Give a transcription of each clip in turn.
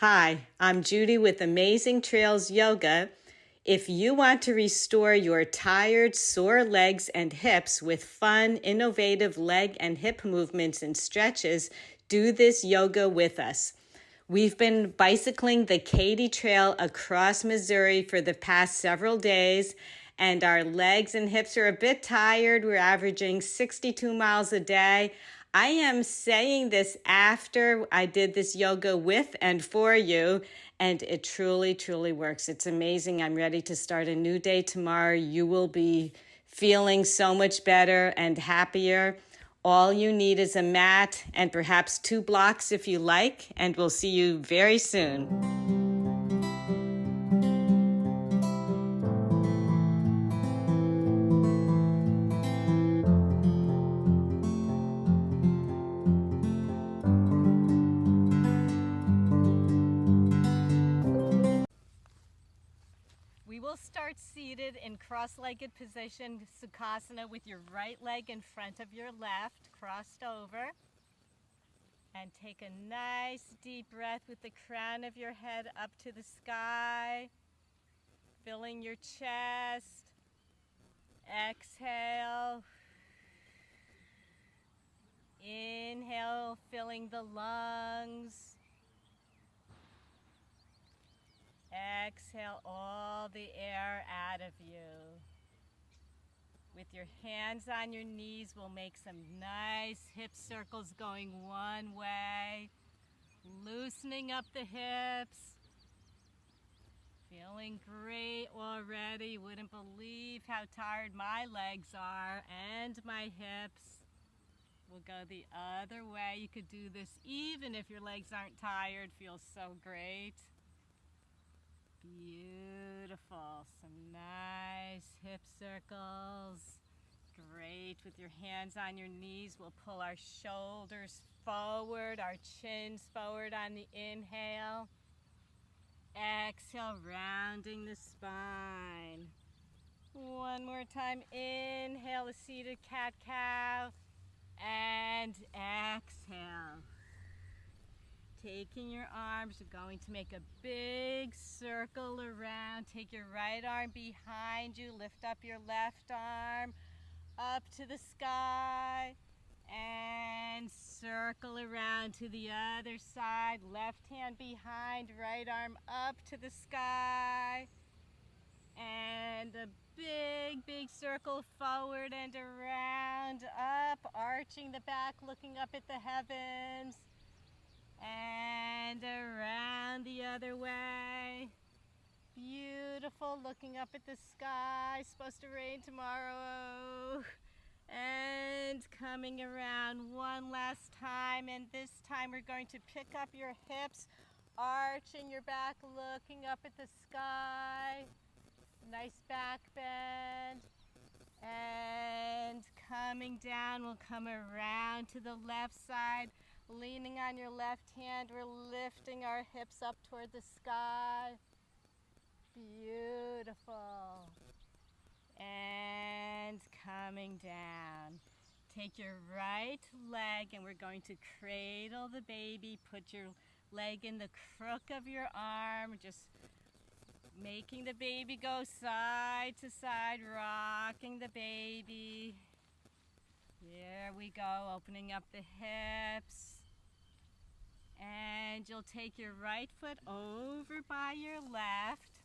Hi, I'm Judy with Amazing Trails Yoga. If you want to restore your tired, sore legs and hips with fun, innovative leg and hip movements and stretches, do this yoga with us. We've been bicycling the Katy Trail across Missouri for the past several days, and our legs and hips are a bit tired. We're averaging 62 miles a day. I am saying this after I did this yoga with and for you, and it truly, truly works. It's amazing. I'm ready to start a new day tomorrow. You will be feeling so much better and happier. All you need is a mat and perhaps 2 blocks if you like, and we'll see you very soon. We will start seated in cross-legged position, Sukhasana, with your right leg in front of your left, crossed over. And take a nice deep breath with the crown of your head up to the sky, filling your chest. Exhale. Inhale, filling the lungs. Exhale all the air out of you. With your hands on your knees, we'll make some nice hip circles going one way, loosening up the hips. Feeling great already. Wouldn't believe how tired my legs are and my hips. We'll go the other way. You could do this even if your legs aren't tired. Feels so great. Beautiful. Some nice hip circles. Great. With your hands on your knees, we'll pull our shoulders forward, our chins forward on the inhale. Exhale, rounding the spine. One more time. Inhale, a seated cat-cow. And exhale. Taking your arms, we're going to make a big circle around. Take your right arm behind you. Lift up your left arm up to the sky. And circle around to the other side. Left hand behind, right arm up to the sky. And a big, big circle forward and around, up, arching the back, looking up at the heavens. And around the other way. Beautiful, looking up at the sky. Supposed to rain tomorrow. And coming around one last time, and this time we're going to pick up your hips, arching your back, looking up at the sky. Nice back bend. And coming down, we'll come around to the left side, leaning on your left hand. We're lifting our hips up toward the sky. Beautiful. And coming down. Take your right leg and we're going to cradle the baby. Put your leg in the crook of your arm, just making the baby go side to side, rocking the baby. There we go, opening up the hips. And you'll take your right foot over by your left.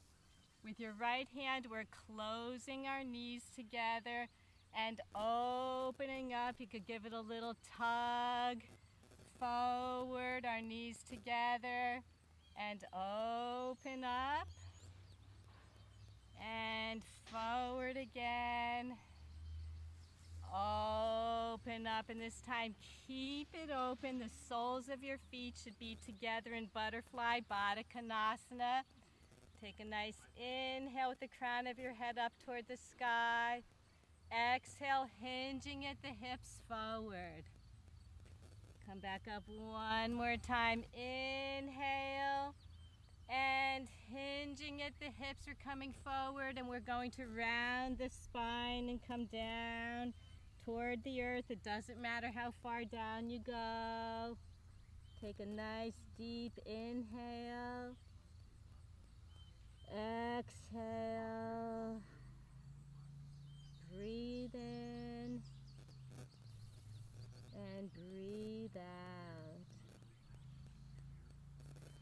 With your right hand, we're closing our knees together and opening up. You could give it a little tug forward, our knees together, and open up. And forward again. Open up, and this time keep it open. The soles of your feet should be together in butterfly, Baddha Konasana. Take a nice inhale with the crown of your head up toward the sky. Exhale, hinging at the hips forward. Come back up one more time. Inhale. And hinging at the hips, we're coming forward, and we're going to round the spine and come down toward the earth. It doesn't matter how far down you go. Take a nice deep inhale. Exhale. Breathe in and breathe out.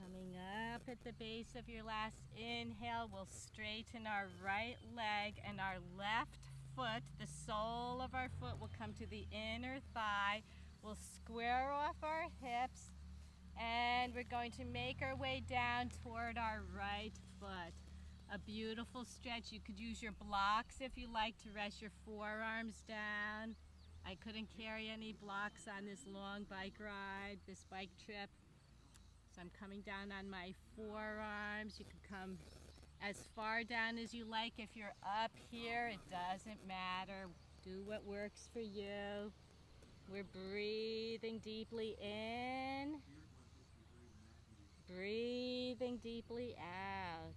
Coming up at the base of your last inhale, we'll straighten our right leg and our left foot. The sole of our foot will come to the inner thigh. We'll square off our hips and we're going to make our way down toward our right foot. A beautiful stretch. You could use your blocks if you like to rest your forearms down. I couldn't carry any blocks on this long bike ride, this bike trip. So I'm coming down on my forearms. You can come as far down as you like. If you're up here, it doesn't matter. Do what works for you. We're breathing deeply in, breathing deeply out.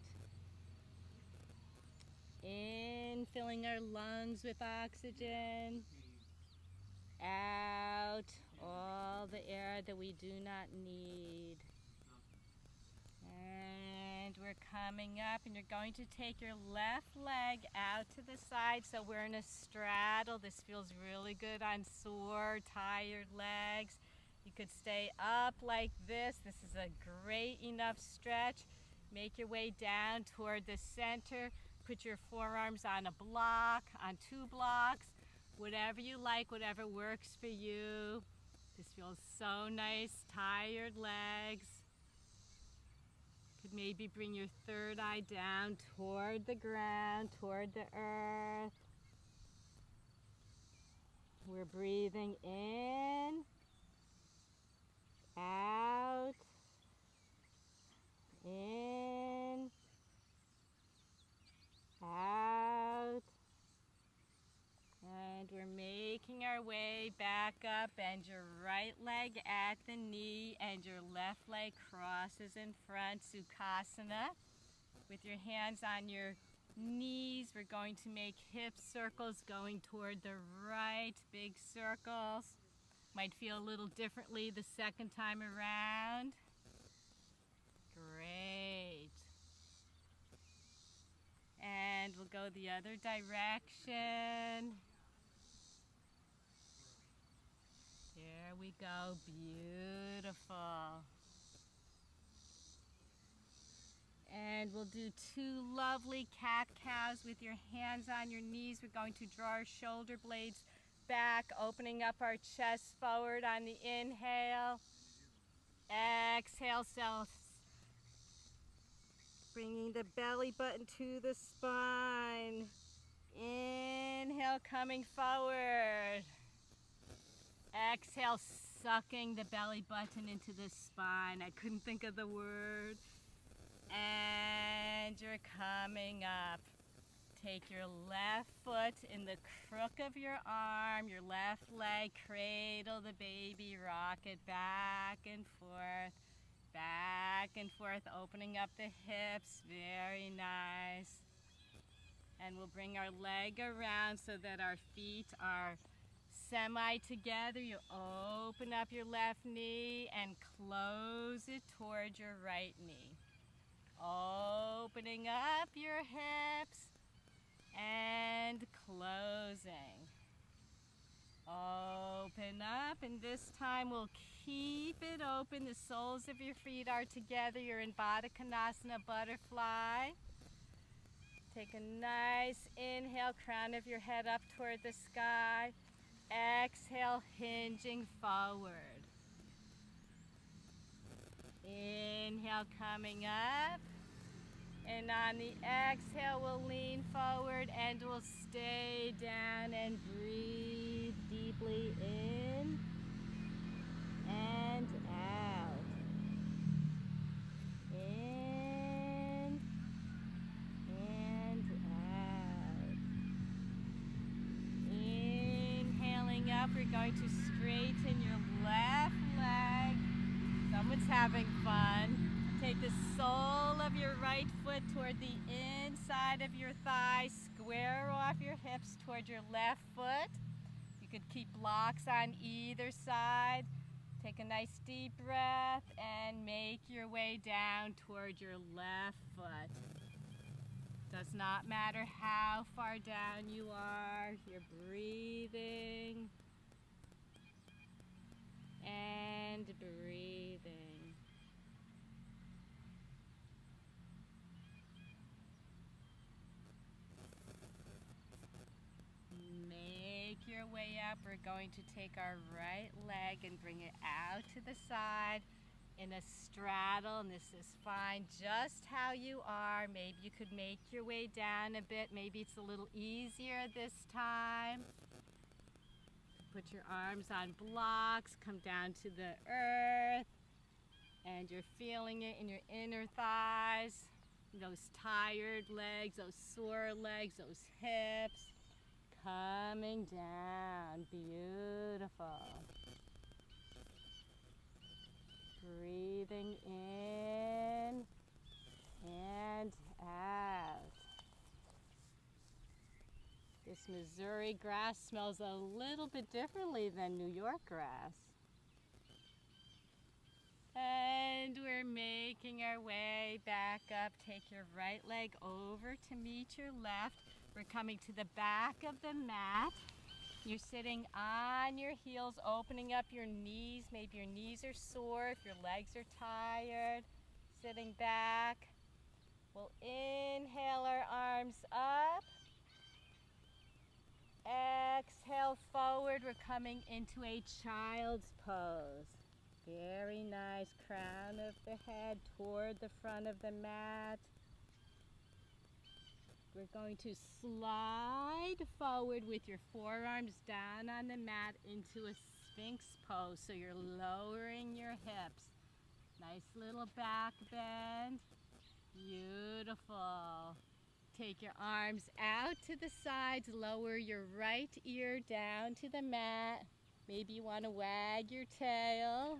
In, filling our lungs with oxygen. Out, all the air that we do not need. And we're coming up, and you're going to take your left leg out to the side. So we're in a straddle. This feels really good on sore, tired legs. You could stay up like this. This is a great enough stretch. Make your way down toward the center. Put your forearms on a block, on 2 blocks, whatever you like, whatever works for you. This feels so nice, tired legs. Could maybe bring your third eye down toward the ground, toward the earth. We're breathing in, out, in, out, and we're making our way back up. Bend your right leg at the knee and your left leg crosses in front, Sukhasana. With your hands on your knees, we're going to make hip circles going toward the right, big circles. Might feel a little differently the second time around. Great. And we'll go the other direction. There we go, beautiful. And we'll do 2 lovely cat-cows with your hands on your knees. We're going to draw our shoulder blades back, opening up our chest forward on the inhale. Exhale, bringing the belly button to the spine. Inhale, coming forward. Exhale, sucking the belly button into the spine. I couldn't think of the word. And you're coming up. Take your left foot in the crook of your arm, your left leg, cradle the baby, rock it back and forth, opening up the hips. Very nice. And we'll bring our leg around so that our feet are semi together. You open up your left knee and close it toward your right knee. Opening up your hips and closing. Open up, and this time we'll keep it open. The soles of your feet are together. You're in Baddha Konasana, butterfly. Take a nice inhale, crown of your head up toward the sky. Exhale, hinging forward. Inhale, coming up. And on the exhale, we'll lean forward and we'll stay down and breathe deeply in and out. In and out. Inhaling up, we're going to straighten your left leg. Someone's having fun. Take the sole of your right foot toward the inside of your thigh. Square off your hips toward your left foot. You could keep blocks on either side. Take a nice deep breath and make your way down toward your left foot. Does not matter how far down you are, you're breathing and breathing. Make your way up. We're going to take our right leg and bring it out to the side in a straddle, and this is fine just how you are. Maybe you could make your way down a bit. Maybe it's a little easier this time. Put your arms on blocks, come down to the earth, and you're feeling it in your inner thighs, those tired legs, those sore legs, those hips. Coming down, beautiful. Breathing in and out. This Missouri grass smells a little bit differently than New York grass. And we're making our way back up. Take your right leg over to meet your left. We're coming to the back of the mat. You're sitting on your heels, opening up your knees. Maybe your knees are sore, if your legs are tired. Sitting back. We'll inhale our arms up. Exhale forward. We're coming into a child's pose. Very nice. Crown of the head toward the front of the mat. We're going to slide forward with your forearms down on the mat into a Sphinx pose. So you're lowering your hips. Nice little back bend. Beautiful. Take your arms out to the sides. Lower your right ear down to the mat. Maybe you want to wag your tail.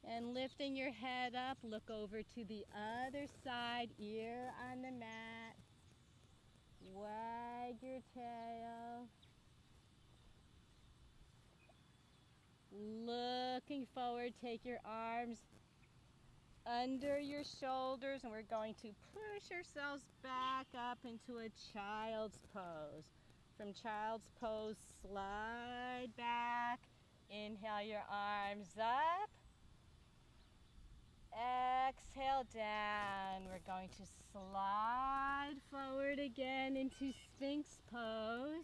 And lifting your head up, look over to the other side, ear on the mat. Wag your tail. Looking forward, take your arms under your shoulders, and we're going to push ourselves back up into a child's pose. From child's pose, slide back. Inhale your arms up. Exhale down. We're going to slide forward again into Sphinx pose.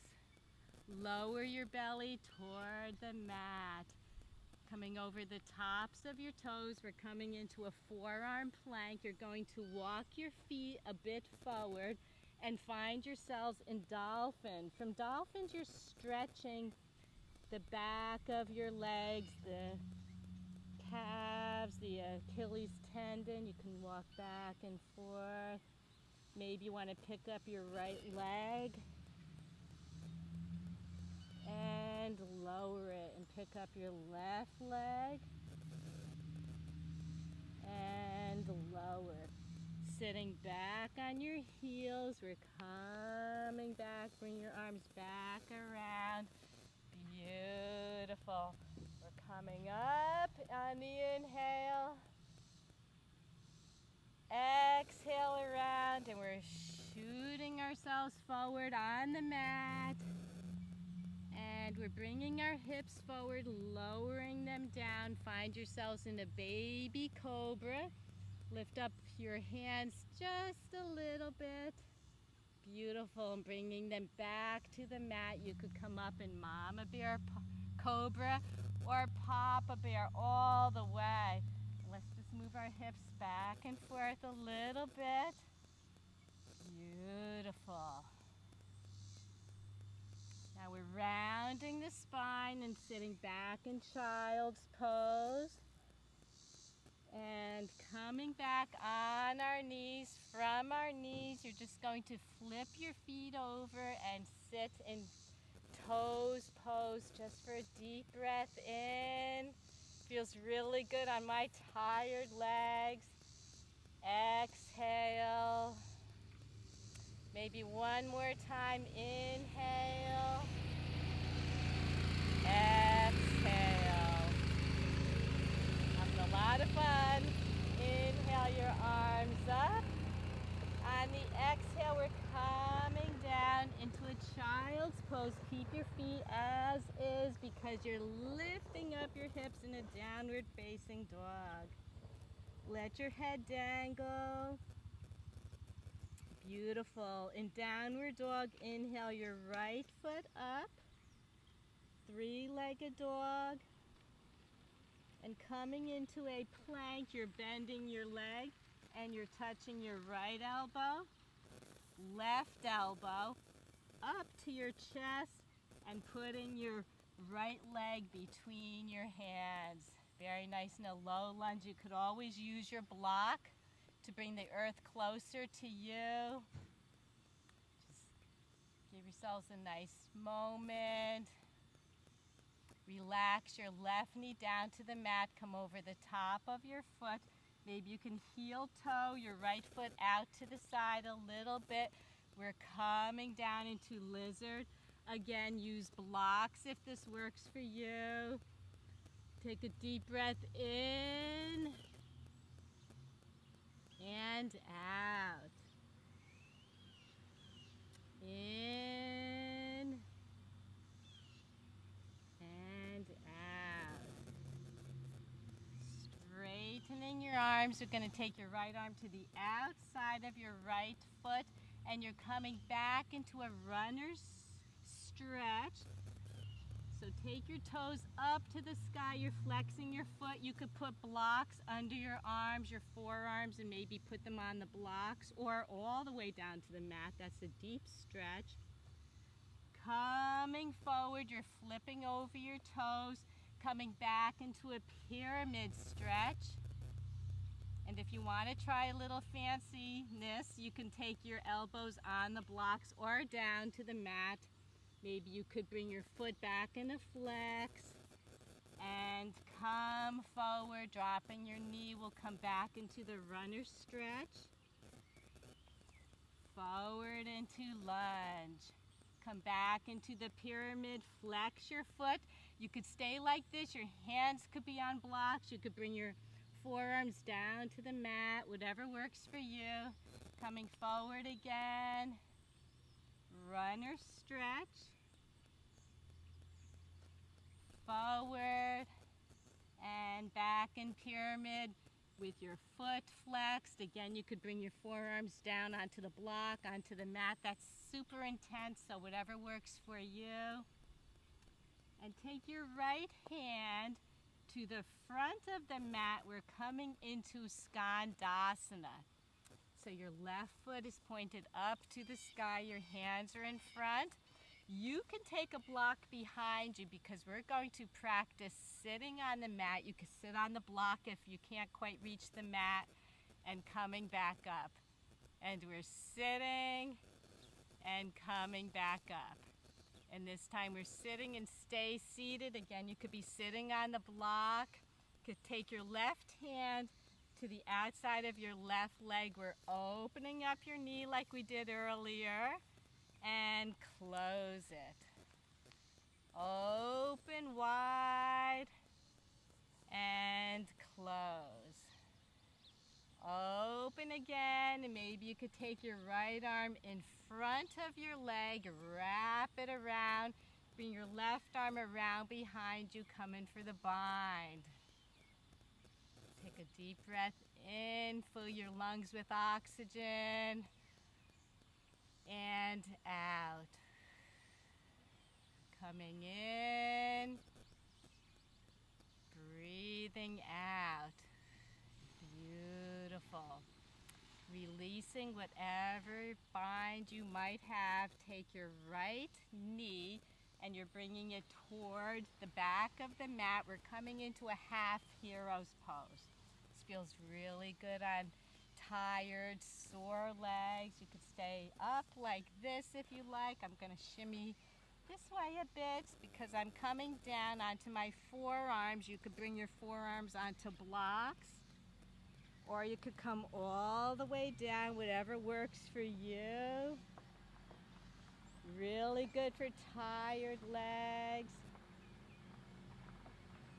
Lower your belly toward the mat. Coming over the tops of your toes, we're coming into a forearm plank. You're going to walk your feet a bit forward and find yourselves in dolphin. From dolphins, you're stretching the back of your legs, the calves, the Achilles tendon. You can walk back and forth. Maybe you want to pick up your right leg and lower it and pick up your left leg and lower. Sitting back on your heels, we're coming back. Bring your arms back around. Beautiful. We're coming up on the inhale. Exhale around, and we're shooting ourselves forward on the mat. And we're bringing our hips forward, lowering them down. Find yourselves in a baby cobra. Lift up your hands just a little bit. Beautiful. And bringing them back to the mat. You could come up in mama bear, cobra, or papa bear all the way. Let's just move our hips back and forth a little bit. Beautiful. Now we're rounding the spine and sitting back in child's pose. And coming back on our knees. From our knees, you're just going to flip your feet over and sit in toes pose just for a deep breath in. Feels really good on my tired legs. Exhale. Maybe one more time. Inhale. exhale. Having a lot of fun. Inhale your arms up. On the exhale, we're coming down into a child's pose. Keep your feet as is because you're lifting up your hips in a downward facing dog. Let your head dangle. Beautiful. In downward dog, inhale your right foot up. Three-legged dog. And coming into a plank, you're bending your leg and you're touching your right elbow, left elbow up to your chest and putting your right leg between your hands. Very nice. In a low lunge, you could always use your block to bring the earth closer to you. Just give yourselves a nice moment. Relax your left knee down to the mat. Come over the top of your foot. Maybe you can heel toe your right foot out to the side a little bit. We're coming down into lizard. Again, use blocks if this works for you. Take a deep breath in and out. In and out. Straightening your arms. You're going to take your right arm to the outside of your right foot and you're coming back into a runner's stretch. So take your toes up to the sky. You're flexing your foot. You could put blocks under your arms, your forearms, and maybe put them on the blocks or all the way down to the mat. That's a deep stretch. Coming forward, you're flipping over your toes, coming back into a pyramid stretch. And if you want to try a little fanciness, you can take your elbows on the blocks or down to the mat. Maybe you could bring your foot back in a flex and come forward, dropping your knee. We'll come back into the runner stretch. Forward into lunge. Come back into the pyramid, flex your foot. You could stay like this. Your hands could be on blocks. You could bring your forearms down to the mat, whatever works for you. Coming forward again. Runner stretch. Forward and back in pyramid with your foot flexed. Again, you could bring your forearms down onto the block, onto the mat. That's super intense, so whatever works for you. And take your right hand to the front of the mat. We're coming into Skandasana. So your left foot is pointed up to the sky. Your hands are in front. You can take a block behind you because we're going to practice sitting on the mat. You can sit on the block if you can't quite reach the mat and coming back up. And we're sitting and coming back up. And this time we're sitting and stay seated. Again, you could be sitting on the block. You could take your left hand to the outside of your left leg. We're opening up your knee like we did earlier and close it. Open wide and close. Open again, and maybe you could take your right arm in front of your leg, wrap it around, bring your left arm around behind you, coming for the bind. Take a deep breath in, fill your lungs with oxygen, and out. Coming in, breathing out. Beautiful. Releasing whatever bind you might have. Take your right knee and you're bringing it toward the back of the mat. We're coming into a half hero's pose. This feels really good on tired, sore legs. You could stay up like this if you like. I'm going to shimmy this way a bit because I'm coming down onto my forearms. You could bring your forearms onto blocks, or you could come all the way down, whatever works for you. Really good for tired legs.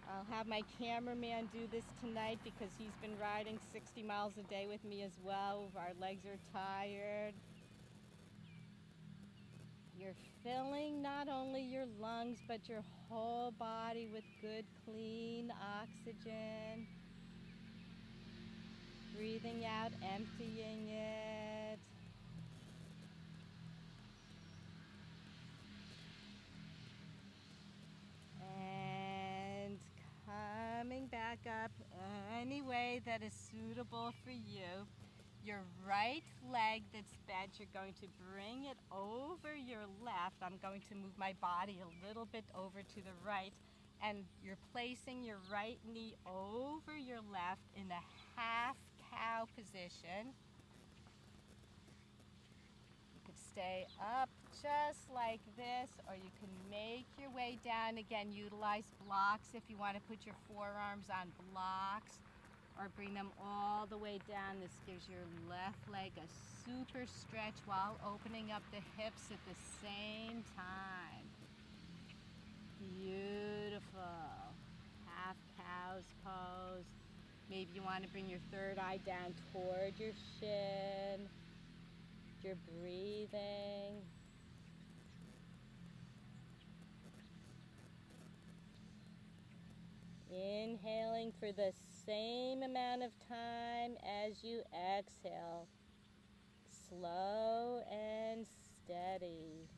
I'll have my cameraman do this tonight because he's been riding 60 miles a day with me as well. Our legs are tired. You're filling not only your lungs, but your whole body with good, clean oxygen. Breathing out, emptying it. And coming back up any way that is suitable for you. Your right leg that's bent, you're going to bring it over your left. I'm going to move my body a little bit over to the right, and you're placing your right knee over your left in a half cow position. You could stay up just like this, or you can make your way down. Again, utilize blocks if you want to put your forearms on blocks, or bring them all the way down. This gives your left leg a super stretch while opening up the hips at the same time. Beautiful. Half cow's pose. Maybe you want to bring your third eye down toward your shin. You're breathing. Inhaling for the same amount of time as you exhale. Slow and steady.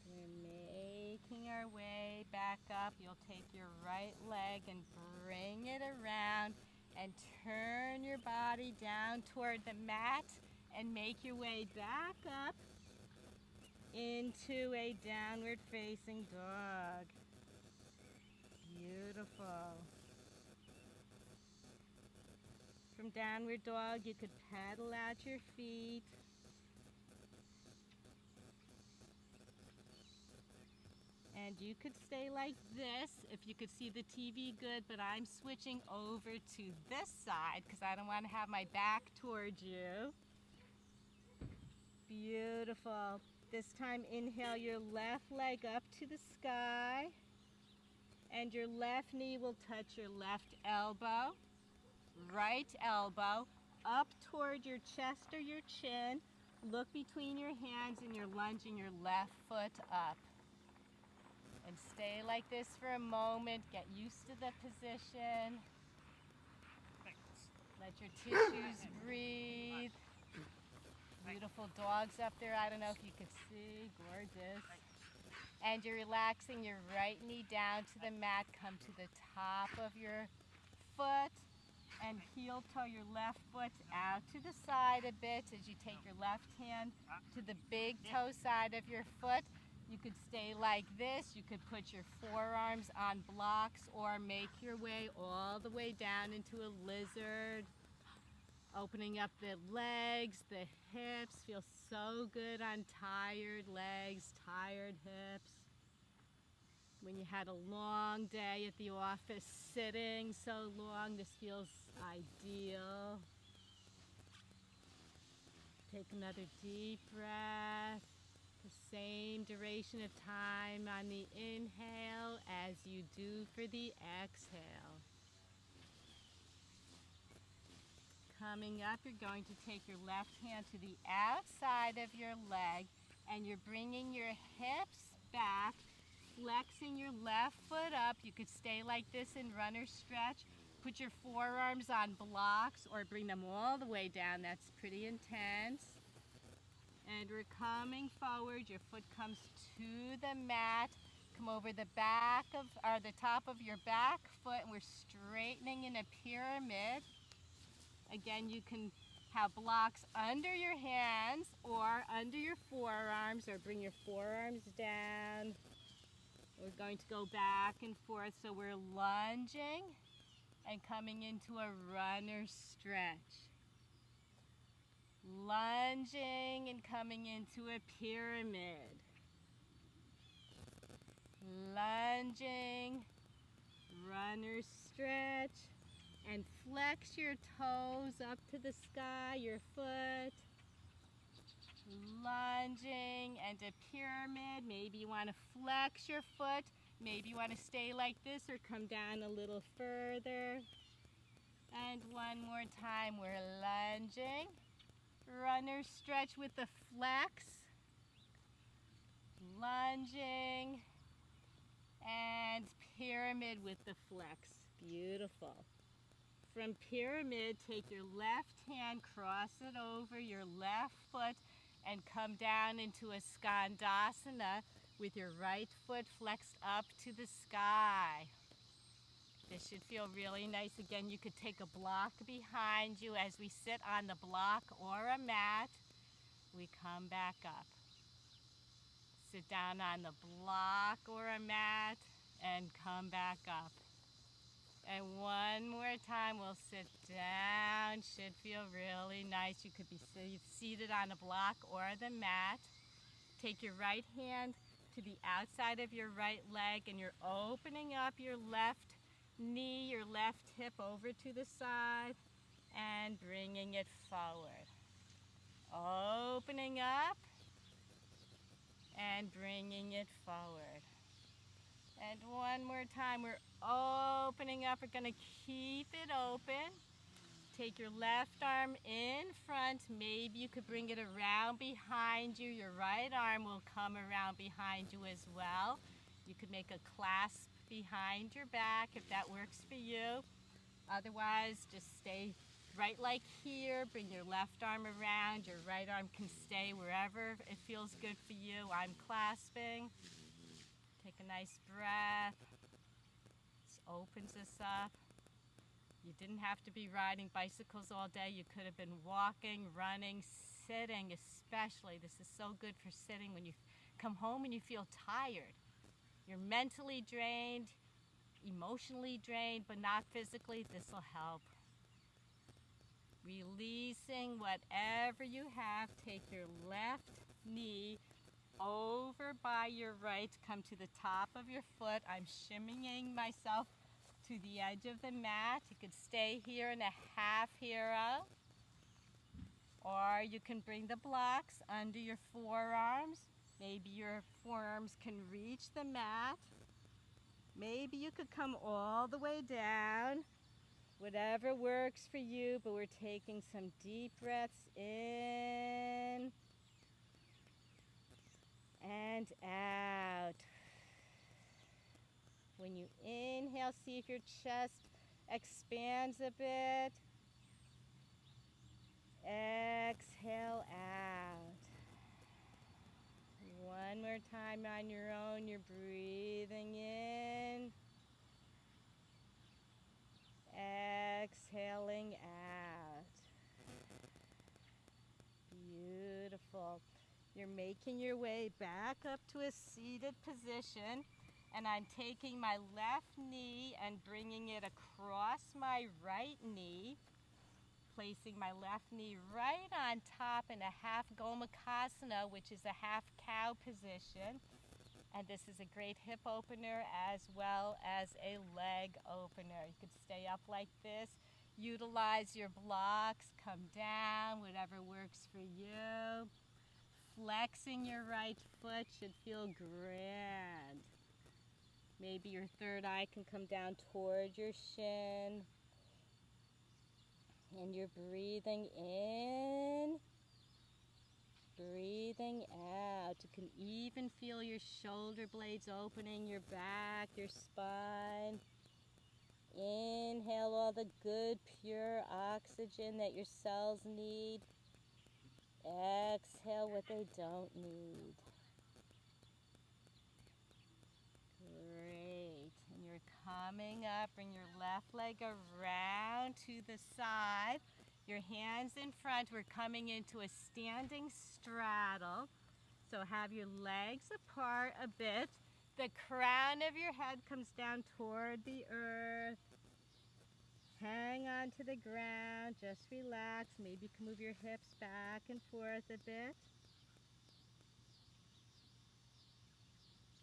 We're making our way back up. You'll take your right leg and bring it around and turn your body down toward the mat and make your way back up into a downward facing dog. Beautiful. From downward dog, you could pedal out your feet. And you could stay like this if you could see the TV good, but I'm switching over to this side because I don't want to have my back towards you. Beautiful. This time inhale your left leg up to the sky, and your left knee will touch your left elbow, right elbow, up toward your chest or your chin. Look between your hands and you're lunging your left foot up. And stay like this for a moment. Get used to the position. Let your tissues breathe. Beautiful dogs up there. I don't know if you could see. Gorgeous. And you're relaxing your right knee down to the mat. Come to the top of your foot and heel toe your left foot out to the side a bit as you take your left hand to the big toe side of your foot. You could stay like this. You could put your forearms on blocks or make your way all the way down into a lizard. Opening up the legs, the hips. Feels so good on tired legs, tired hips. When you had a long day at the office, sitting so long, this feels ideal. Take another deep breath. The same duration of time on the inhale as you do for the exhale. Coming up, you're going to take your left hand to the outside of your leg and you're bringing your hips back, flexing your left foot up. You could stay like this in runner's stretch. Put your forearms on blocks or bring them all the way down. That's pretty intense. And we're coming forward. Your foot comes to the mat. Come over the back of, or the top of your back foot, and we're straightening in a pyramid. Again, you can have blocks under your hands or under your forearms, or bring your forearms down. We're going to go back and forth, so we're lunging and coming into a runner's stretch. Lunging and coming into a pyramid. Lunging, runner's stretch, and flex your toes up to the sky, your foot. Lunging and a pyramid. Maybe you want to flex your foot. Maybe you want to stay like this or come down a little further. And one more time, we're lunging. Runner stretch with the flex. Lunging. And pyramid with the flex. Beautiful. From pyramid, take your left hand, cross it over your left foot, and come down into a skandasana with your right foot flexed up to the sky. This should feel really nice. Again, you could take a block behind you. As we sit on the block or a mat, we come back up. Sit down on the block or a mat and come back up. And one more time, we'll sit down. Should feel really nice. You could be seated on a block or the mat. Take your right hand to the outside of your right leg and you're opening up your left knee, your left hip over to the side and bringing it forward. Opening up and bringing it forward. And one more time, we're opening up. We're going to keep it open. Take your left arm in front. Maybe you could bring it around behind you. Your right arm will come around behind you as well. You could make a clasp behind your back if that works for you. Otherwise, just stay right like here. Bring your left arm around. Your right arm can stay wherever it feels good for you. I'm clasping. Take a nice breath. This opens us up. You didn't have to be riding bicycles all day. You could have been walking, running, sitting especially. This is so good for sitting when you come home and you feel tired. You're mentally drained, emotionally drained, but not physically. This will help. Releasing whatever you have. Take your left knee over by your right. Come to the top of your foot. I'm shimmying myself to the edge of the mat. You could stay here in a half hero. Or you can bring the blocks under your forearms. Maybe your forearms can reach the mat. Maybe you could come all the way down. Whatever works for you, but we're taking some deep breaths in and out. When you inhale, see if your chest expands a bit. Exhale out. One more time on your own. You're breathing in. Exhaling out. Beautiful. You're making your way back up to a seated position. And I'm taking my left knee and bringing it across my right knee. Placing my left knee right on top in a half gomukhasana, which is a half cow position. And this is a great hip opener as well as a leg opener. You could stay up like this. Utilize your blocks. Come down, whatever works for you. Flexing your right foot should feel grand. Maybe your third eye can come down toward your shin. And you're breathing in, breathing out. You can even feel your shoulder blades opening, your back, your spine. Inhale all the good, pure oxygen that your cells need. Exhale what they don't need. Great. And you're coming up. Bring your left leg around to the side. Your hands in front. We're coming into a standing straddle. So have your legs apart a bit. The crown of your head comes down toward the earth. Hang on to the ground. Just relax. Maybe you can move your hips back and forth a bit.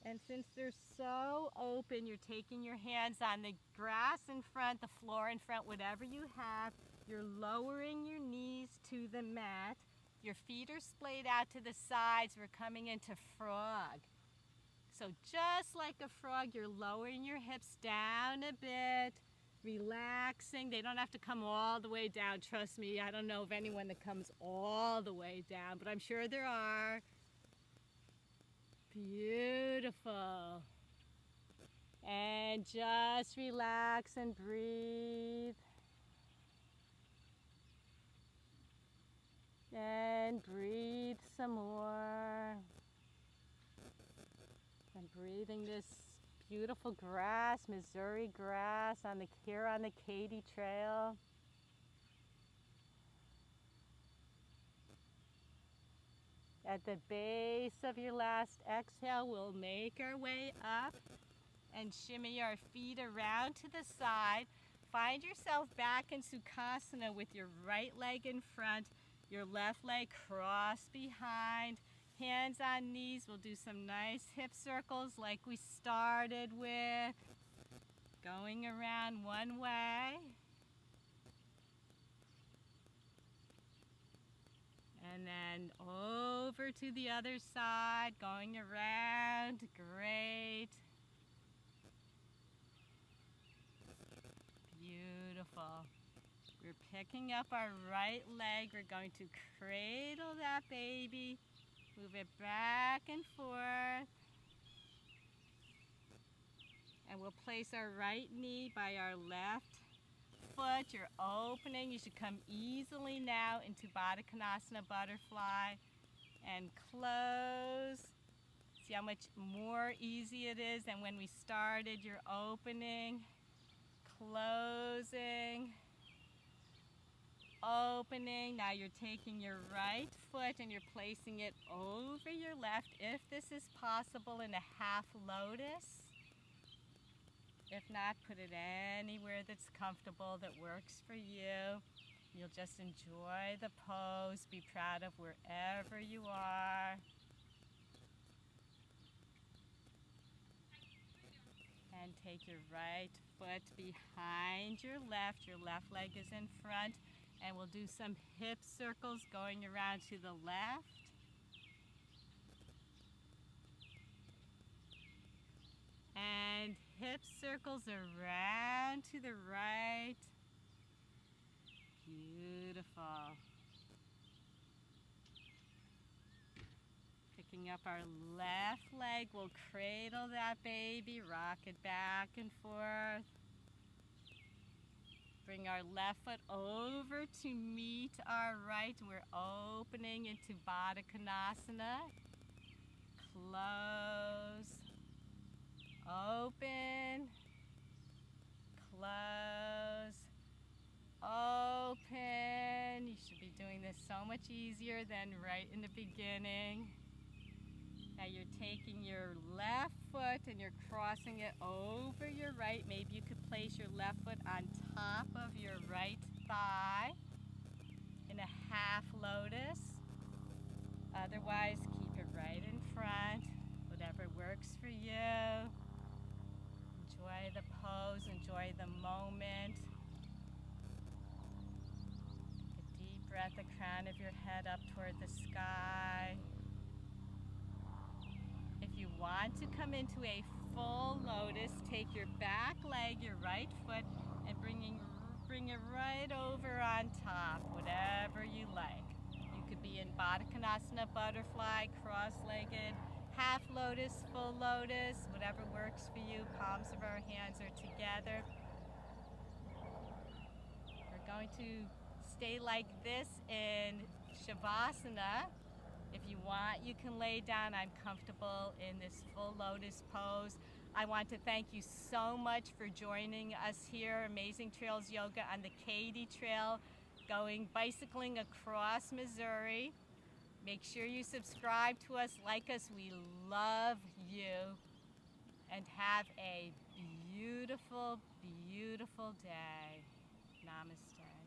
And since they're so open, you're taking your hands on the grass in front, the floor in front, whatever you have. You're lowering your knees to the mat. Your feet are splayed out to the sides. We're coming into frog. So just like a frog, you're lowering your hips down a bit, relaxing. They don't have to come all the way down. Trust me, I don't know of anyone that comes all the way down, but I'm sure there are. Beautiful. And just relax and breathe. And breathe some more. I'm breathing this beautiful grass, Missouri grass, here on the Katy Trail. At the base of your last exhale, we'll make our way up and shimmy our feet around to the side. Find yourself back in Sukhasana with your right leg in front, your left leg crossed behind. Hands on knees. We'll do some nice hip circles like we started with. Going around one way. And then over to the other side, going around. Great. Beautiful. We're picking up our right leg. We're going to cradle that baby. Move it back and forth. And we'll place our right knee by our left foot. You're opening. You should come easily now into Baddha Konasana butterfly and close. See how much more easy it is than when we started. You're opening, closing, opening. Now you're taking your right foot and you're placing it over your left, if this is possible, in a half lotus. If not, put it anywhere that's comfortable, that works for you. You'll just enjoy the pose, be proud of wherever you are. And take your right foot behind your left leg is in front. And we'll do some hip circles going around to the left. And hip circles around to the right. Beautiful. Picking up our left leg, we'll cradle that baby, rock it back and forth. Bring our left foot over to meet our right. We're opening into Baddha Konasana. Close. Open. Close. Open. You should be doing this so much easier than right in the beginning. Now you're taking your left foot and you're crossing it over your right. Maybe you could place your left foot on top of your right thigh in a half lotus. Otherwise, keep it right in front, whatever works for you. Enjoy the pose, enjoy the moment. Take a deep breath, the crown of your head up toward the sky. If you want to come into a full lotus, take your back leg, your right foot, and bring it right over on top, whatever you like. You could be in Baddha Konasana butterfly, cross-legged, half lotus, full lotus, whatever works for you. Palms of our hands are together. We're going to stay like this in Shavasana. If you want, you can lay down. I'm comfortable in this full lotus pose. I want to thank you so much for joining us here, Amazing Trails Yoga on the Katy Trail, bicycling across Missouri. Make sure you subscribe to us, like us. We love you. And have a beautiful, beautiful day. Namaste.